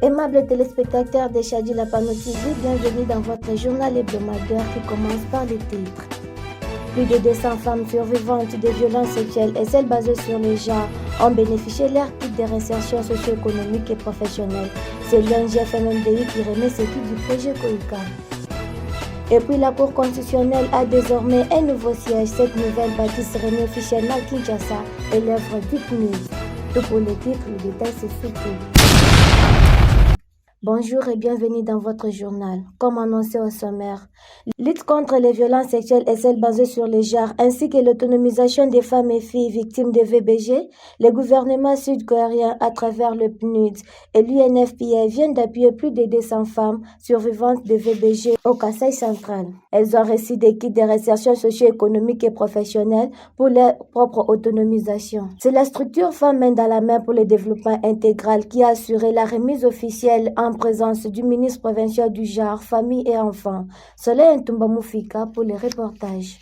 Aimables téléspectateurs des Chadi Lapano TV, bienvenue dans votre journal hebdomadaire qui commence par les titres. Plus de 200 femmes survivantes de violences sexuelles et celles basées sur le genre ont bénéficié de leur kit de réinsertion socio-économique et professionnelle. C'est l'ONG FMMDI qui remet ce kit du projet Koïka. Et puis la Cour constitutionnelle a désormais un nouveau siège. Cette nouvelle bâtisse remet officiellement à Kinshasa et l'œuvre du PNUD. Tout pour les titres, le détail c'est surtout. Bonjour et bienvenue dans votre journal. Comme annoncé au sommaire, lutte contre les violences sexuelles et celles basées sur le genre, ainsi que l'autonomisation des femmes et filles victimes de VBG, le gouvernement sud-coréen à travers le PNUD et l'UNFPA viennent d'appuyer plus de 200 femmes survivantes de VBG au Kasaï central. Elles ont reçu des kits de réinsertion socio-économique et professionnelle pour leur propre autonomisation. C'est la structure Femmes main dans la main pour le développement intégral qui a assuré la remise officielle en présence du ministre provincial du genre, famille et enfants. Soleil Ntumba Moufika pour les reportages.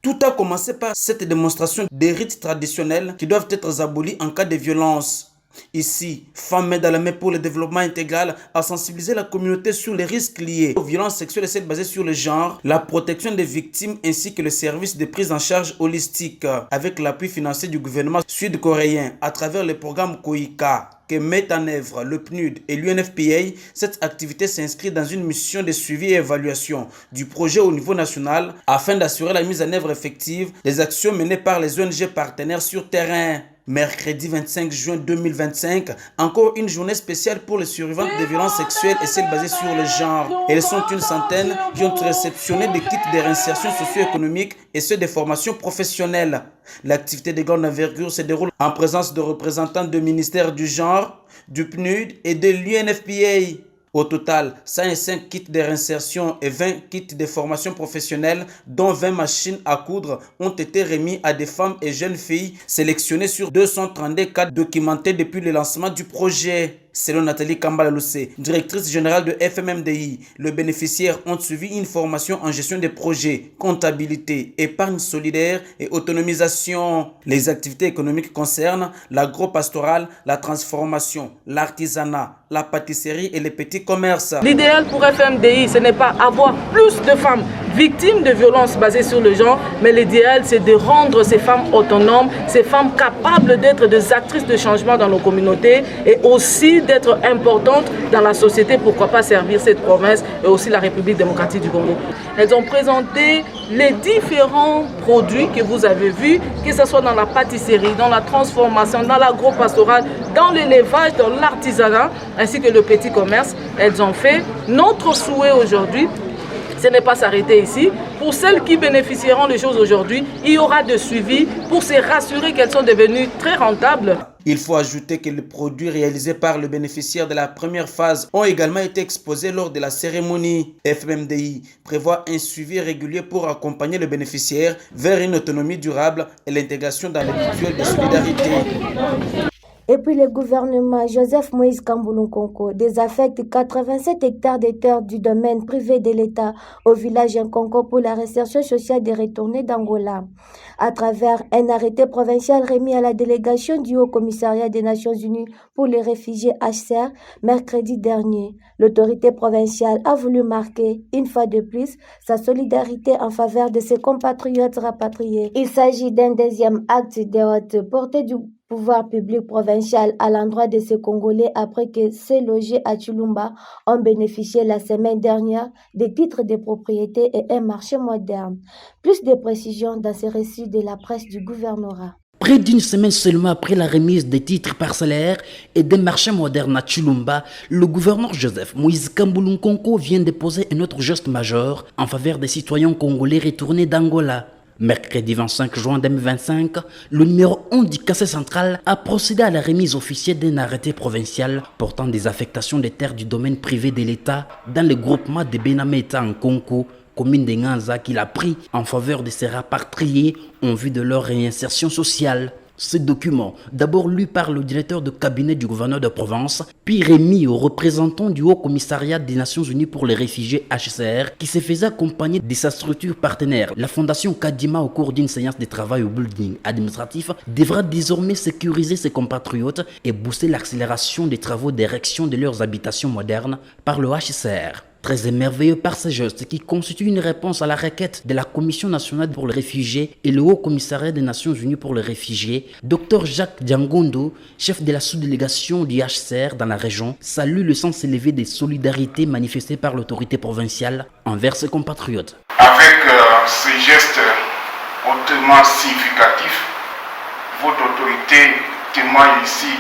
Tout a commencé par cette démonstration des rites traditionnels qui doivent être abolis en cas de violence. Ici, Femmes main dans la main pour le développement intégral a sensibilisé la communauté sur les risques liés aux violences sexuelles et celles basées sur le genre, la protection des victimes ainsi que le service de prise en charge holistique avec l'appui financier du gouvernement sud-coréen à travers le programme Koïka que met en œuvre le PNUD et l'UNFPA. Cette activité s'inscrit dans une mission de suivi et évaluation du projet au niveau national afin d'assurer la mise en œuvre effective des actions menées par les ONG partenaires sur terrain. Mercredi 25 juin 2025, encore une journée spéciale pour les survivantes des violences sexuelles et celles basées sur le genre. Elles sont une centaine qui ont réceptionné des kits de réinsertion socio-économique et ceux des formations professionnelles. L'activité de grande envergure se déroule en présence de représentants du ministère du genre, du PNUD et de l'UNFPA. Au total, 105 kits de réinsertion et 20 kits de formation professionnelle, dont 20 machines à coudre, ont été remis à des femmes et jeunes filles sélectionnées sur 232 cas documentés depuis le lancement du projet. Selon Nathalie Kambala-Loussé, directrice générale de FMMDI, les bénéficiaires ont suivi une formation en gestion des projets, comptabilité, épargne solidaire et autonomisation. Les activités économiques concernent l'agro-pastoral, la transformation, l'artisanat, la pâtisserie et les petits commerces. L'idéal pour FMDI, ce n'est pas avoir plus de femmes victimes de violences basées sur le genre, mais l'idéal, c'est de rendre ces femmes autonomes, ces femmes capables d'être des actrices de changement dans nos communautés et aussi d'être importantes dans la société, pourquoi pas servir cette province et aussi la République démocratique du Congo. Elles ont présenté les différents produits que vous avez vus, que ce soit dans la pâtisserie, dans la transformation, dans l'agro-pastoral, dans l'élevage, dans l'artisanat, ainsi que le petit commerce. Elles ont fait. Notre souhait aujourd'hui, ce n'est pas s'arrêter ici. Pour celles qui bénéficieront des choses aujourd'hui, il y aura de suivi pour se rassurer qu'elles sont devenues très rentables. Il faut ajouter que les produits réalisés par le bénéficiaire de la première phase ont également été exposés lors de la cérémonie. FMMDI prévoit un suivi régulier pour accompagner le bénéficiaire vers une autonomie durable et l'intégration dans les mutuelles de solidarité. Et puis le gouvernement Joseph Moïse Kambouloukonko désaffecte 87 hectares de terres du domaine privé de l'État au village Nkonko pour la réinsertion sociale des retournés d'Angola. À travers un arrêté provincial remis à la délégation du Haut Commissariat des Nations Unies pour les réfugiés HCR mercredi dernier, l'autorité provinciale a voulu marquer une fois de plus sa solidarité en faveur de ses compatriotes rapatriés. Il s'agit d'un deuxième acte de haute portée du pouvoir public provincial à l'endroit de ces Congolais après que ces logés à Chulumba ont bénéficié la semaine dernière des titres de propriété et un marché moderne. Plus de précisions dans ce récit de la presse du gouvernorat. Près d'une semaine seulement après la remise des titres parcellaires et des marchés modernes à Chulumba, le gouverneur Joseph Moïse Kambouloukonko vient de poser un autre geste majeur en faveur des citoyens congolais retournés d'Angola. Mercredi 25 juin 2025, le numéro 1 du Kasaï central a procédé à la remise officielle d'un arrêté provincial portant des affectations des terres du domaine privé de l'État dans le groupement de Benameta en Conco, commune de Nganza, qu'il a pris en faveur de ces rapatriés en vue de leur réinsertion sociale. Ce document, d'abord lu par le directeur de cabinet du gouverneur de Provence, puis remis aux représentants du Haut Commissariat des Nations Unies pour les réfugiés HCR, qui se faisait accompagner de sa structure partenaire. La Fondation Kadima, au cours d'une séance de travail au building administratif, devra désormais sécuriser ses compatriotes et booster l'accélération des travaux d'érection de leurs habitations modernes par le HCR. Très émerveillé par ces gestes qui constituent une réponse à la requête de la Commission nationale pour les réfugiés et le Haut Commissariat des Nations Unies pour les réfugiés, Dr Jacques Diangondo, chef de la sous-délégation du HCR dans la région, salue le sens élevé des solidarités manifestées par l'autorité provinciale envers ses compatriotes. Avec ces gestes hautement significatifs, votre autorité témoigne ici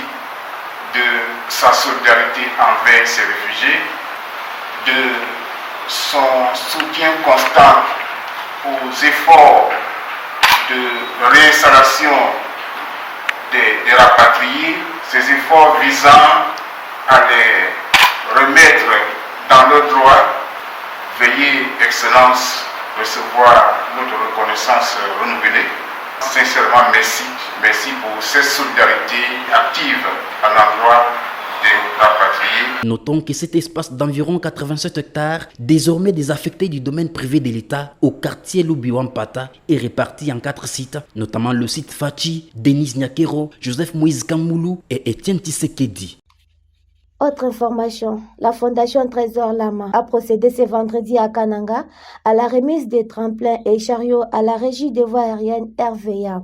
de sa solidarité envers ces réfugiés, de son soutien constant aux efforts de réinstallation des rapatriés, ces efforts visant à les remettre dans leurs droits. Veuillez, Excellence, recevoir notre reconnaissance renouvelée. Sincèrement, merci. Merci pour cette solidarité active à l'endroit des rapatriés. Notons que cet espace d'environ 87 hectares, désormais désaffecté du domaine privé de l'État au quartier Lubiwampata, est réparti en 4 sites, notamment le site Fachi, Denis Nyakero, Joseph Moïse Kamboulou et Etienne Tshisekedi. Autre information, la Fondation Trésor Lama a procédé ce vendredi à Kananga à la remise des tremplins et chariots à la Régie des voies aériennes RVA.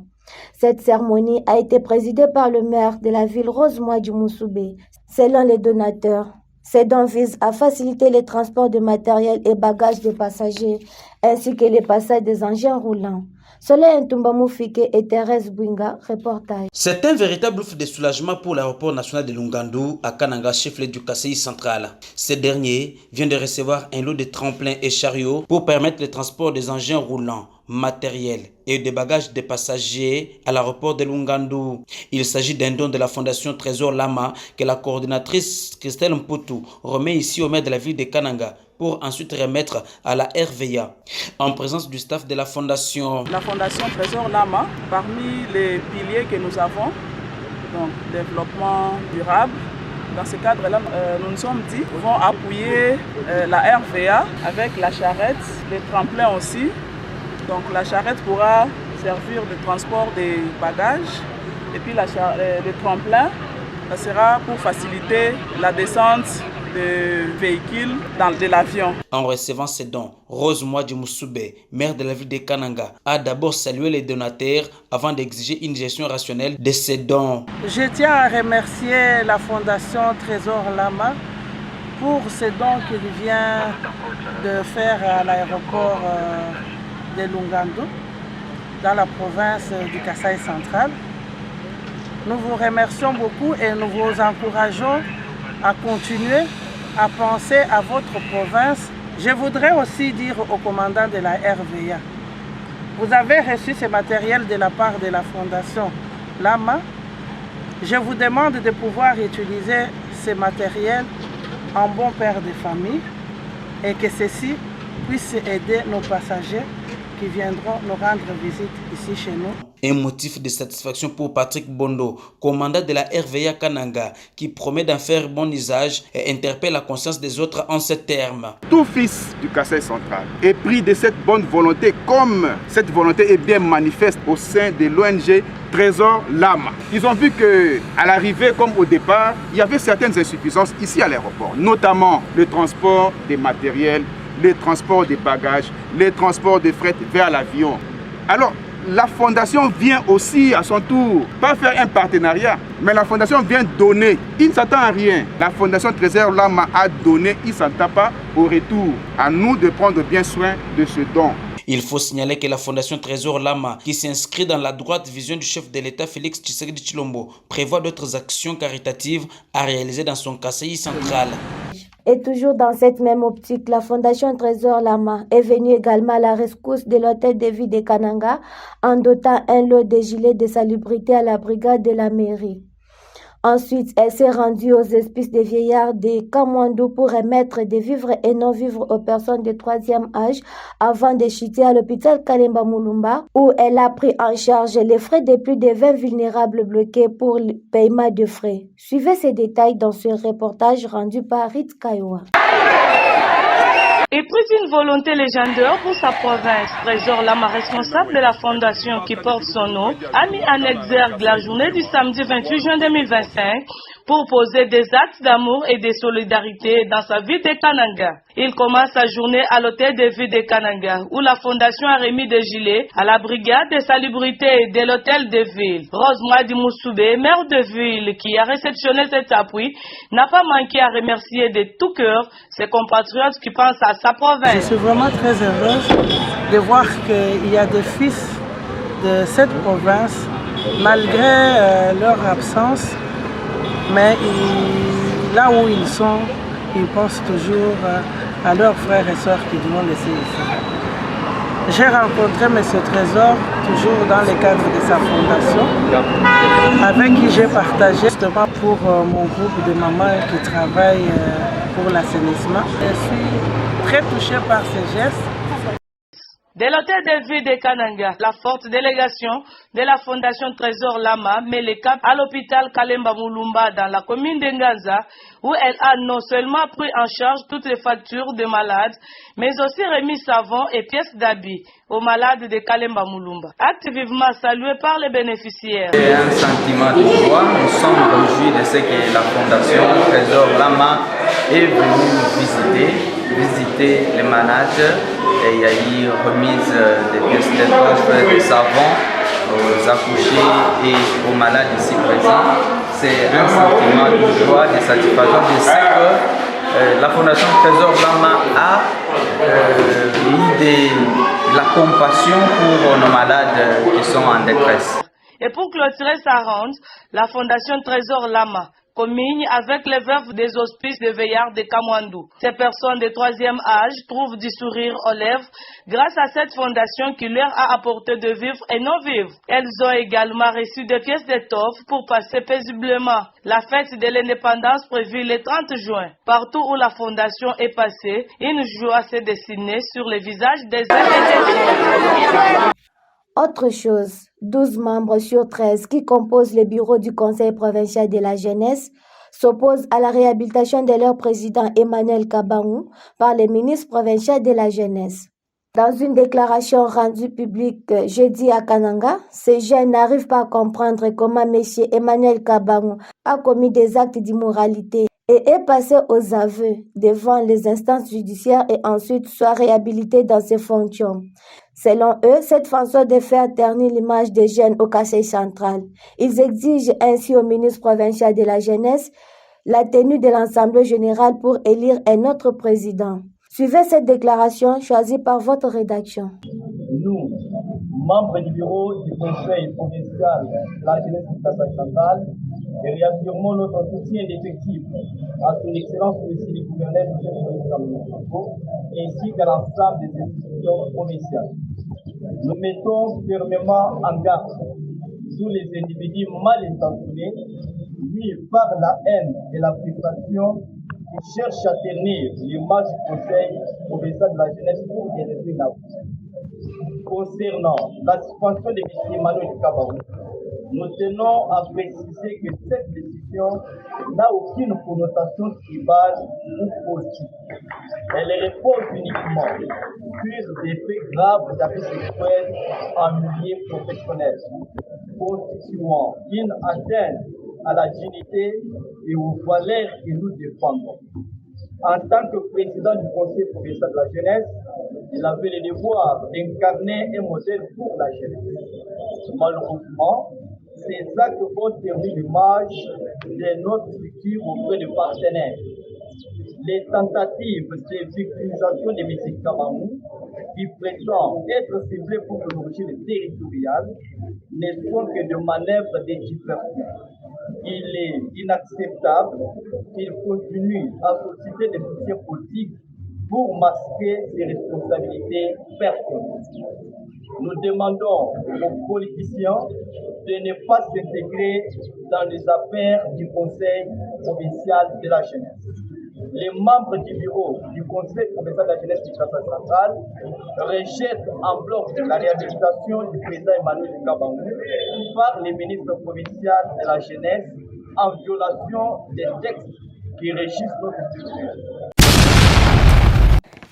Cette cérémonie a été présidée par le maire de la ville Rosemoi du Moussoubé. Selon les donateurs, ces dons visent à faciliter les transports de matériel et bagages des passagers, ainsi que les passages des engins roulants. Soleil Ntumbamoufike et Thérèse Bouinga, reportage. C'est un véritable ouf de soulagement pour l'aéroport national de Lungandu à Kananga, chef-lieu du Kasaï central. Ce dernier vient de recevoir un lot de tremplins et chariots pour permettre le transport des engins roulants, matériel et des bagages des passagers à l'aéroport de Lungandu. Il s'agit d'un don de la Fondation Trésor Lama que la coordinatrice Christelle Mputu remet ici au maire de la ville de Kananga pour ensuite remettre à la RVA en présence du staff de la Fondation. La Fondation Trésor Lama, parmi les piliers que nous avons, donc développement durable, dans ce cadre-là, nous nous sommes dit nous vont appuyer la RVA avec la charrette, les tremplins aussi. Donc la charrette pourra servir de transport des bagages et puis le tremplin, ça sera pour faciliter la descente de véhicules de l'avion. En recevant ces dons, Rosemoi du Moussoubé, maire de la ville de Kananga, a d'abord salué les donateurs avant d'exiger une gestion rationnelle de ces dons. Je tiens à remercier la Fondation Trésor Lama pour ces dons qu'il vient de faire à l'aéroport de Lungandu, dans la province du Kasaï central. Nous vous remercions beaucoup et nous vous encourageons à continuer à penser à votre province. Je voudrais aussi dire au commandant de la RVA, vous avez reçu ce matériel de la part de la Fondation Lama. Je vous demande de pouvoir utiliser ce matériel en bon père de famille et que ceci puisse aider nos passagers qui viendront nous rendre visite ici chez nous. Un motif de satisfaction pour Patrick Bondo, commandant de la RVA Kananga, qui promet d'en faire bon usage et interpelle la conscience des autres en ces termes. Tout fils du Kasaï central est pris de cette bonne volonté, comme cette volonté est bien manifeste au sein de l'ONG Trésor Lama. Ils ont vu qu'à l'arrivée, comme au départ, il y avait certaines insuffisances ici à l'aéroport, notamment le transport des matériels, les transports des bagages, les transports de fret vers l'avion. Alors, la Fondation vient aussi à son tour, pas faire un partenariat, mais la Fondation vient donner. Il ne s'attend à rien. La Fondation Trésor Lama a donné, il ne s'attend pas au retour. À nous de prendre bien soin de ce don. Il faut signaler que la Fondation Trésor Lama, qui s'inscrit dans la droite vision du chef de l'État Félix Tshisekedi Tshilombo, prévoit d'autres actions caritatives à réaliser dans son Kasaï central. Et toujours dans cette même optique, la Fondation Trésor Lama est venue également à la rescousse de l'hôtel de ville de Kananga en dotant un lot de gilets de salubrité à la brigade de la mairie. Ensuite, elle s'est rendue aux hospices des vieillards de Kamwando pour remettre des vivres et non-vivres aux personnes de 3e âge avant de chuter à l'hôpital Kalemba Mulumba où elle a pris en charge les frais de plus de 20 vulnérables bloqués pour le paiement de frais. Suivez ces détails dans ce reportage rendu par Rit Kaiwa. Épris d'une volonté légendaire pour sa province, Trésor Lama, responsable de la fondation qui porte son nom, a mis en exergue la journée du samedi 28 juin 2025 pour poser des actes d'amour et de solidarité dans sa ville de Kananga. Il commence sa journée à l'hôtel de ville de Kananga, où la fondation a remis des gilets à la brigade de salubrité de l'hôtel de ville. Rose Mwadi Moussoubé, maire de ville, qui a réceptionné cet appui, n'a pas manqué à remercier de tout cœur ses compatriotes qui pensent à sa province. Je suis vraiment très heureuse de voir qu'il y a des fils de cette province, malgré leur absence, mais là où ils sont, ils pensent toujours à leurs frères et sœurs qui nous ont laissés ici. J'ai rencontré M. Trésor, toujours dans le cadre de sa fondation, avec qui j'ai partagé justement pour mon groupe de mamans qui travaillent pour l'assainissement. Je suis très touchée par ces gestes. De l'hôtel de ville de Kananga, la forte délégation de la Fondation Trésor Lama met le cap à l'hôpital Kalemba Mulumba dans la commune de Nganza, où elle a non seulement pris en charge toutes les factures des malades, mais aussi remis savon et pièces d'habits aux malades de Kalemba Mulumba. Acte vivement salué par les bénéficiaires. C'est un sentiment de joie. Nous sommes réjouis de ce que la Fondation Trésor Lama est venue visiter les malades. Et il y a eu remise des pièces d'étoffe, des savons aux accouchés et aux malades ici présents. C'est un sentiment de joie, de satisfaction de ce que la Fondation Trésor Lama a eu de la compassion pour nos malades qui sont en détresse. Et pour clôturer sa ronde, la Fondation Trésor Lama communique avec les veuves des hospices de veillards de Kamwando. Ces personnes de 3e âge trouvent du sourire aux lèvres grâce à cette fondation qui leur a apporté de vivre et non vivre. Elles ont également reçu des pièces d'étoffe pour passer paisiblement la fête de l'indépendance prévue le 30 juin. Partout où la fondation est passée, une joie s'est dessinée sur les visages des élèves. Autre chose, 12 membres sur 13 qui composent le bureau du Conseil provincial de la jeunesse s'opposent à la réhabilitation de leur président Emmanuel Kabangou par le ministre provincial de la jeunesse. Dans une déclaration rendue publique jeudi à Kananga, ces jeunes n'arrivent pas à comprendre comment M. Emmanuel Kabangou a commis des actes d'immoralité et est passé aux aveux devant les instances judiciaires et ensuite soit réhabilité dans ses fonctions. Selon eux, cette façon de faire ternir l'image des jeunes au Conseil central. Ils exigent ainsi au ministre provincial de la jeunesse la tenue de l'Assemblée générale pour élire un autre président. Suivez cette déclaration choisie par votre rédaction. Nous, membres du bureau du Conseil provincial de la jeunesse du Conseil central, réaffirmons notre soutien effectif à son Excellence Monsieur le gouverneur du Congo ainsi qu'à l'ensemble des institutions provinciales. Nous mettons fermement en garde tous les individus mal intentionnés, mis par la haine et la frustration, qui cherchent à ternir l'image du Conseil provincial de la jeunesse pour des raisons inavouables. Concernant la suspension de M. Emmanuel Kabangou, nous tenons à préciser que cette décision n'a aucune connotation tribale ou politique. Elle repose uniquement sur des faits graves d'abus sexuels en milieu professionnel, constituant une atteinte à la dignité et aux valeurs que nous défendons. En tant que président du Conseil provincial de la jeunesse, il avait le devoir d'incarner un modèle pour la jeunesse. Malheureusement, ces actes ont servi l'image de notre structure auprès des partenaires. Les tentatives de victimisation de M. Kabangou, qui prétend être ciblé pour l'origine territoriale, ne sont que de manœuvres de diversion. Il est inacceptable qu'il continue à solliciter des soutiens politiques pour masquer ses responsabilités personnelles. Nous demandons aux politiciens de ne pas s'intégrer dans les affaires du Conseil provincial de la jeunesse. Les membres du bureau du Conseil provincial de la jeunesse du Kasaï central rejettent en bloc la réhabilitation du président Emmanuel Kabangou par les ministres provinciaux de la jeunesse en violation des textes qui régissent notre structure.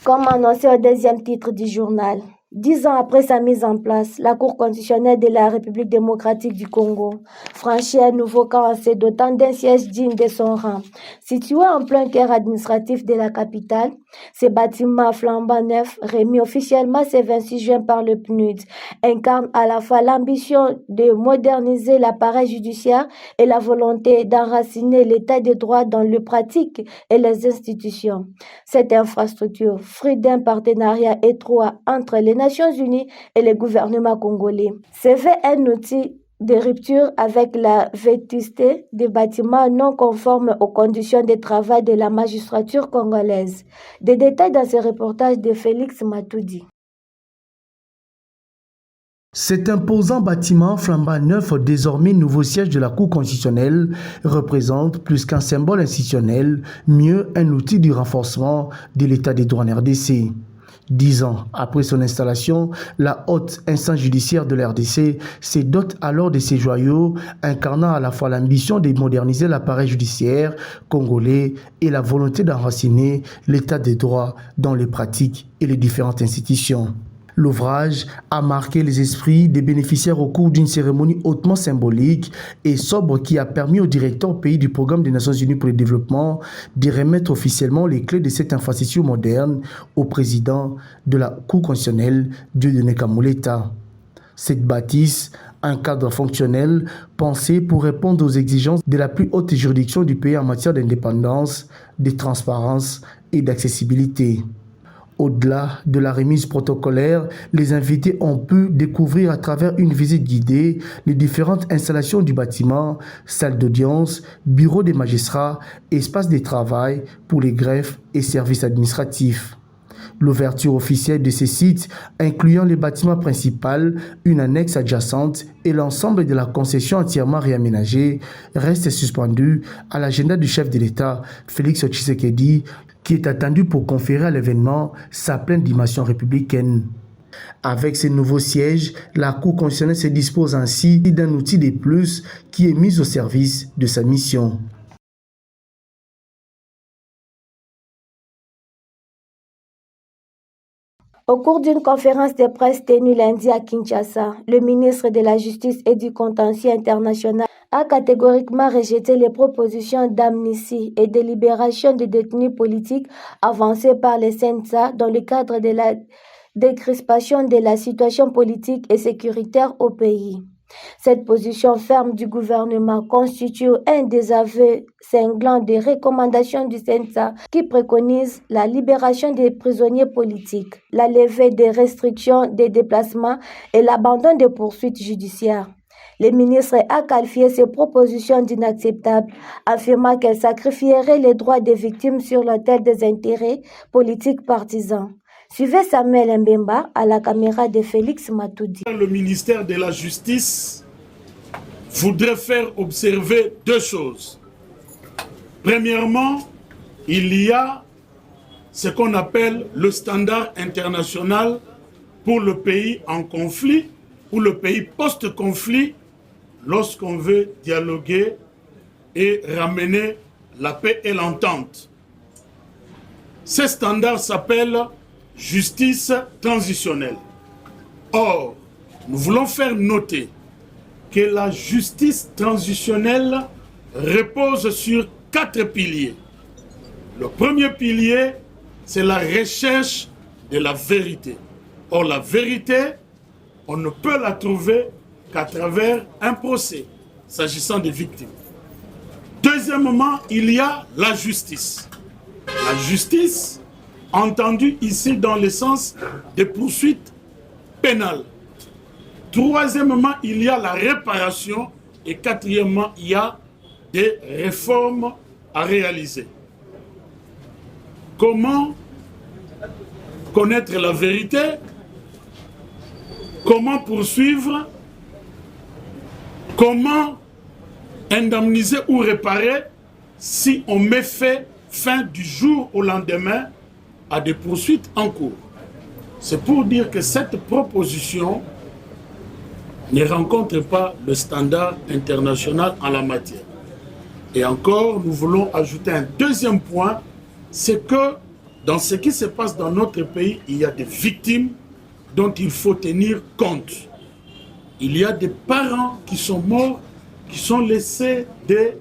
Comme annoncé au deuxième titre du journal, 10 ans après sa mise en place, la Cour constitutionnelle de la République démocratique du Congo franchit un nouveau cap en se dotant d'un siège digne de son rang. Situé en plein cœur administratif de la capitale, ce bâtiment flambant neuf, remis officiellement ce 26 juin par le PNUD, incarne à la fois l'ambition de moderniser l'appareil judiciaire et la volonté d'enraciner l'état de droit dans le pratique et les institutions. Cette infrastructure, fruit d'un partenariat étroit entre les Nations Unies et le gouvernement congolais, se fait un outil de rupture avec la vétusté des bâtiments non conformes aux conditions de travail de la magistrature congolaise. Des détails dans ce reportage de Félix Matoudi. Cet imposant bâtiment flambant neuf, désormais nouveau siège de la Cour constitutionnelle, représente plus qu'un symbole institutionnel, mieux un outil du renforcement de l'état des droits en RDC. 10 ans après son installation, la haute instance judiciaire de l'RDC se dote alors de ces joyaux, incarnant à la fois l'ambition de moderniser l'appareil judiciaire congolais et la volonté d'enraciner l'état des droits dans les pratiques et les différentes institutions. L'ouvrage a marqué les esprits des bénéficiaires au cours d'une cérémonie hautement symbolique et sobre qui a permis au directeur pays du programme des Nations Unies pour le développement de remettre officiellement les clés de cette infrastructure moderne au président de la Cour constitutionnelle, Dieudonné Kamuleta. Cette bâtisse, un cadre fonctionnel pensé pour répondre aux exigences de la plus haute juridiction du pays en matière d'indépendance, de transparence et d'accessibilité. Au-delà de la remise protocolaire, les invités ont pu découvrir à travers une visite guidée les différentes installations du bâtiment, salles d'audience, bureaux des magistrats, espaces de travail pour les greffes et services administratifs. L'ouverture officielle de ces sites, incluant les bâtiments principaux, une annexe adjacente et l'ensemble de la concession entièrement réaménagée, reste suspendue à l'agenda du chef de l'État, Félix Tshisekedi, qui est attendu pour conférer à l'événement sa pleine dimension républicaine. Avec ces nouveaux sièges, la Cour constitutionnelle se dispose ainsi d'un outil de plus qui est mis au service de sa mission. Au cours d'une conférence de presse tenue lundi à Kinshasa, le ministre de la Justice et du Contentieux international a catégoriquement rejeté les propositions d'amnistie et de libération des détenus politiques avancées par les CNSA dans le cadre de la décrispation de la situation politique et sécuritaire au pays. Cette position ferme du gouvernement constitue un désaveu cinglant des recommandations du CNSA qui préconise la libération des prisonniers politiques, la levée des restrictions des déplacements et l'abandon des poursuites judiciaires. Le ministre a qualifié ces propositions d'inacceptables, affirmant qu'elles sacrifieraient les droits des victimes sur l'autel des intérêts politiques partisans. Suivez Samuel Mbemba à la caméra de Félix Matoudi. Le ministère de la Justice voudrait faire observer deux choses. Premièrement, il y a ce qu'on appelle le standard international pour le pays en conflit ou le pays post-conflit lorsqu'on veut dialoguer et ramener la paix et l'entente. Ce standard s'appelle justice transitionnelle. Or, nous voulons faire noter que la justice transitionnelle repose sur 4 piliers. Le premier pilier, c'est la recherche de la vérité. Or, la vérité, on ne peut la trouver qu'à travers un procès, s'agissant des victimes. Deuxièmement, il y a la justice. La justice, entendue ici dans le sens des poursuites pénales. Troisièmement, il y a la réparation. Et quatrièmement, il y a des réformes à réaliser. Comment connaître la vérité? Comment poursuivre Comment indemniser ou réparer si on met fin du jour au lendemain à des poursuites en cours? C'est pour dire que cette proposition ne rencontre pas le standard international en la matière. Et encore, nous voulons ajouter un deuxième point, c'est que dans ce qui se passe dans notre pays, il y a des victimes dont il faut tenir compte. Il y a des parents qui sont morts, qui sont laissés des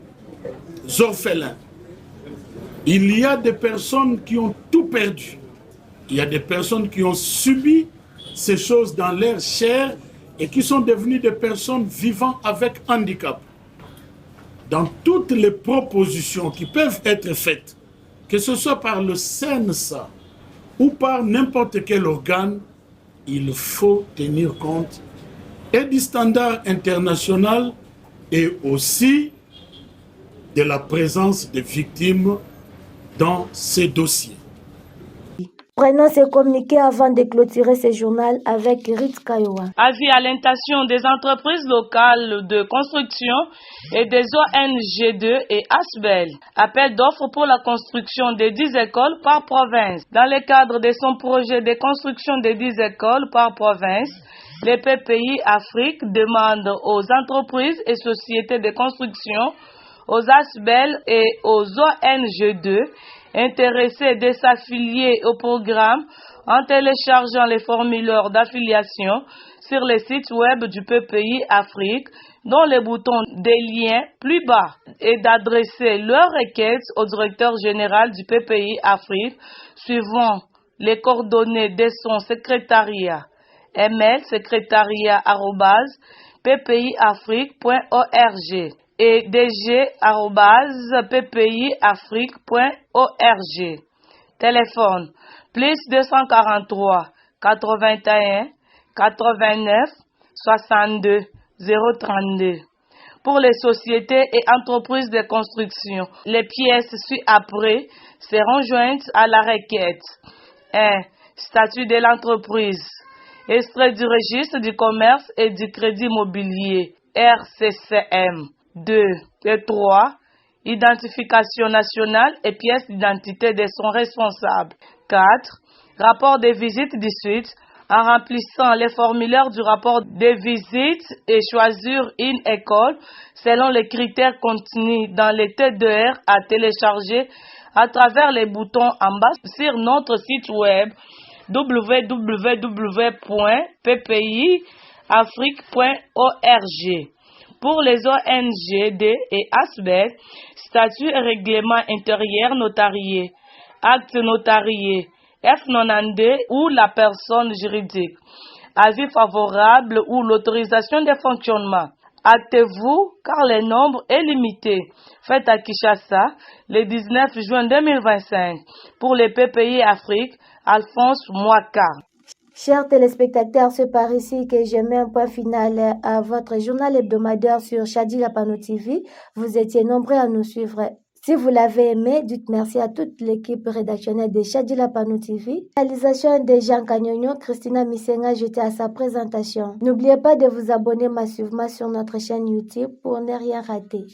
orphelins. Il y a des personnes qui ont tout perdu. Il y a des personnes qui ont subi ces choses dans leur chair et qui sont devenues des personnes vivant avec handicap. Dans toutes les propositions qui peuvent être faites, que ce soit par le CNSA ou par n'importe quel organe, il faut tenir compte et du standard international et aussi de la présence des victimes dans ces dossiers. Prenons ces communiqués avant de clôturer ce journal avec Ritz Kayowa. Avis à l'intention des entreprises locales de construction et des ONG2 et ASBEL. Appel d'offres pour la construction de 10 écoles par province. Dans le cadre de son projet de construction de 10 écoles par province, les PPI Afrique demandent aux entreprises et sociétés de construction, aux ASBEL et aux ONG2 intéressés de s'affilier au programme en téléchargeant les formulaires d'affiliation sur le site web du PPI Afrique, dont le bouton des liens plus bas, et d'adresser leurs requêtes au directeur général du PPI Afrique suivant les coordonnées de son secrétariat. Email secrétariat@ppiafrique.org et dg@ppiafrique.org. Téléphone plus 243 81 89 62 032. Pour les sociétés et entreprises de construction, les pièces ci-après seront jointes à la requête. 1. Statut de l'entreprise. Extrait du registre du commerce et du crédit immobilier, RCCM. 2 et 3. Identification nationale et pièce d'identité de son responsable. 4. Rapport de visite du suite en remplissant les formulaires du rapport de visite et choisir une école selon les critères contenus dans les TDR à télécharger à travers les boutons en bas sur notre site web www.ppiafrique.org. Pour les ONGD et ASBEL, statut et règlement intérieur notarié, acte notarié, F92 ou la personne juridique, avis favorable ou l'autorisation de fonctionnement. Hâtez-vous car le nombre est limité. Faites à Kinshasa le 19 juin 2025 pour les PPI Afrique, Alphonse Mwaka. Chers téléspectateurs, c'est par ici que je mets un point final à votre journal hebdomadaire sur Chadi Lapano TV. Vous étiez nombreux à nous suivre. Si vous l'avez aimé, dites merci à toute l'équipe rédactionnelle de Chadi Lapano TV. Réalisation de Jean Cagnogno, Christina Missenga, j'étais à sa présentation. N'oubliez pas de vous abonner massivement sur notre chaîne YouTube pour ne rien rater.